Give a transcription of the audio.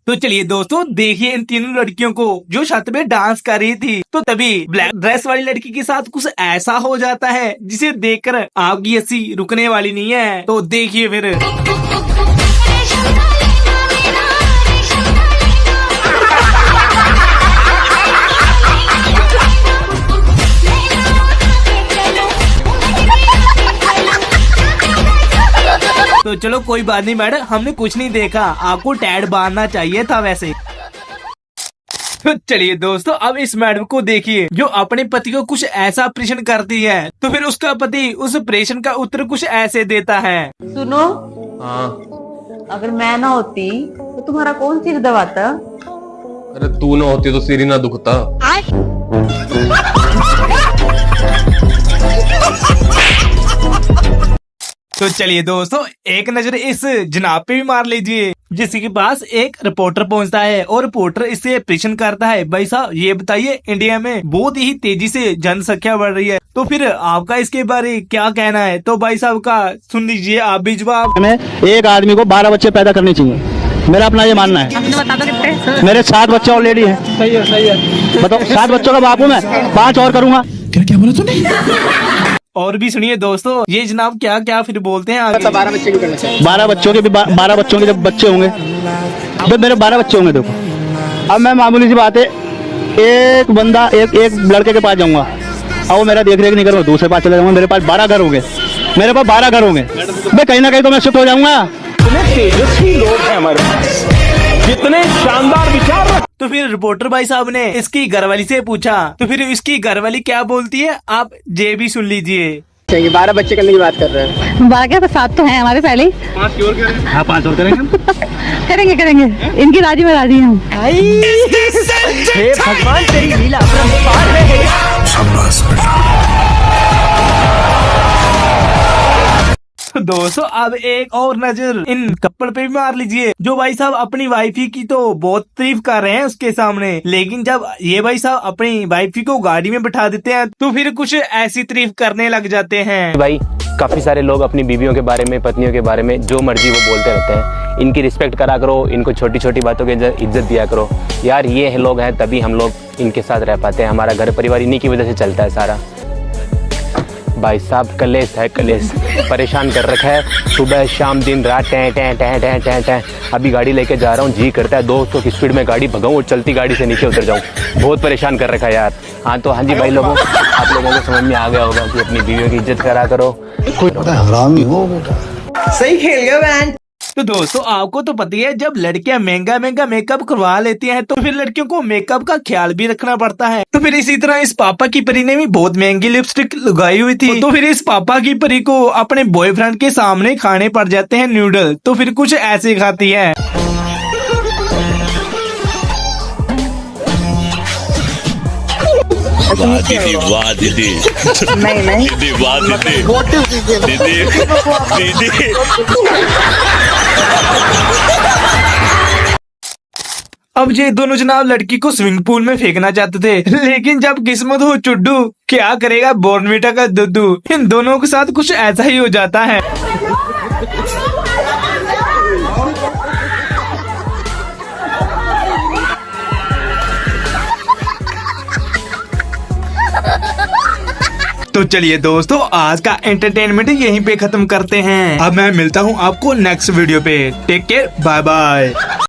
तो चलिए दोस्तों, देखिए इन तीनों लड़कियों को जो छत पे डांस कर रही थी, तो तभी ब्लैक ड्रेस वाली लड़की के साथ कुछ ऐसा हो जाता है जिसे देखकर आपकी हंसी रुकने वाली नहीं है। तो देखिए फिर। तो चलो कोई बात नहीं मैडम, हमने कुछ नहीं देखा, आपको टैड बांधना चाहिए था वैसे। तो चलिए दोस्तों, अब इस मैडम को देखिए जो अपने पति को कुछ ऐसा प्रश्न करती है, तो फिर उसका पति उस प्रश्न का उत्तर कुछ ऐसे देता है। सुनो, हाँ। अगर मैं ना होती तो तुम्हारा कौन सिर दबाता? अरे तू ना होती तो सिर ही ना दुखता। तो चलिए दोस्तों, एक नजर इस जनाब पे भी मार लीजिए जिसके पास एक रिपोर्टर पहुंचता है और रिपोर्टर इससे प्रश्न करता है, भाई साहब ये बताइए इंडिया में बहुत ही तेजी से जनसंख्या बढ़ रही है, तो फिर आपका इसके बारे क्या कहना है? तो भाई साहब का सुन लीजिए आप भी जवाब। एक आदमी को 12 बच्चे पैदा करने चाहिए, मेरा अपना ये मानना है। मेरे 7 बच्चे ऑलरेडी हैं। सही है, सही है। बताओ, 7 बच्चों का बाप हूँ मैं, 5 और करूंगा। क्या बोला तूने? और भी सुनिए दोस्तों, ये जनाब क्या क्या फिर बोलते हैं आगे। 12 बच्चे क्यों करना चाहिए? 12 बच्चों के भी 12 बच्चों के जब बच्चे होंगे, जब मेरे 12 बच्चे होंगे, देखो अब मैं मामूली सी बात है, एक बंदा एक लड़के के पास जाऊंगा और वो मेरा देख रेख नहीं करूंगा, दूसरे पास चले जाऊंगा, मेरे पास 12 घर होंगे, मेरे पास 12 घर होंगे, मैं कहीं ना कहीं तो मैं शिफ्ट हो जाऊंगा। तेजस्वी लोग हैं हमारे पास, कितने शानदार विचार। तो फिर रिपोर्टर भाई साहब ने इसकी घरवाली से पूछा, तो फिर इसकी घरवाली क्या बोलती है आप ये भी सुन लीजिए। 12 बच्चे करने की बात कर रहे हैं। 12 क्या, 7 तो हैं हमारे पहले ही। 5 और करेंगे? हाँ, 5 और करेंगे। करेंगे, इनकी राजी में राजी हूँ। हे भगवान तेरी लीला अपरंपार है। शाबाश बेटा। दोस्तों, अब एक और नजर इन कपल पे भी मार लीजिए जो भाई साहब अपनी वाइफी की तो बहुत तारीफ कर रहे हैं उसके सामने, लेकिन जब ये भाई साहब अपनी वाइफी को गाड़ी में बिठा देते हैं तो फिर कुछ ऐसी तारीफ करने लग जाते हैं। भाई काफी सारे लोग अपनी बीवियों के बारे में, पत्नियों के बारे में जो मर्जी वो बोलते रहते हैं। इनकी रिस्पेक्ट करा करो, इनको छोटी छोटी बातों की इज्जत दिया करो यार। ये लोग हैं तभी हम लोग इनके साथ रह पाते हैं, हमारा घर परिवार इन्हीं की वजह से चलता है सारा। भाई साहब कलेश है, कलेश परेशान कर रखा है, सुबह शाम दिन रात टें टें टें टें टें टें। अभी गाड़ी लेके जा रहा हूँ, जी करता है 200 की स्पीड में गाड़ी भगाऊं और चलती गाड़ी से नीचे उतर जाऊँ। बहुत परेशान कर रखा है यार। हाँ तो हाँ जी भाई लोगों, आप लोगों को समझ में आ गया होगा कि अपनी बीवियों की इज्जत करा करो। हरामी हो बेटा, सही खेल गया बैंड। तो दोस्तों, आपको तो पता ही है जब लड़कियां महंगा महंगा मेकअप करवा लेती हैं तो फिर लड़कियों को मेकअप का ख्याल भी रखना पड़ता है। तो फिर इसी तरह इस पापा की परी ने भी बहुत महंगी लिपस्टिक लगाई हुई थी, तो फिर इस पापा की परी को अपने बॉयफ्रेंड के सामने खाने पड़ जाते हैं नूडल, तो फिर कुछ ऐसे खाती है। दीदी वाह दीदी, नहीं दीदी वाह दीदी, दीदी। अब ये दोनों जनाब लड़की को स्विमिंग पूल में फेंकना चाहते थे, लेकिन जब किस्मत हो चुड्डू, क्या करेगा बॉर्नविटा का दुद्धू। इन दोनों के साथ कुछ ऐसा ही हो जाता है। तो चलिए दोस्तों, आज का एंटरटेनमेंट यहीं पे खत्म करते हैं। अब मैं मिलता हूँ आपको नेक्स्ट वीडियो पे। Take care, bye bye.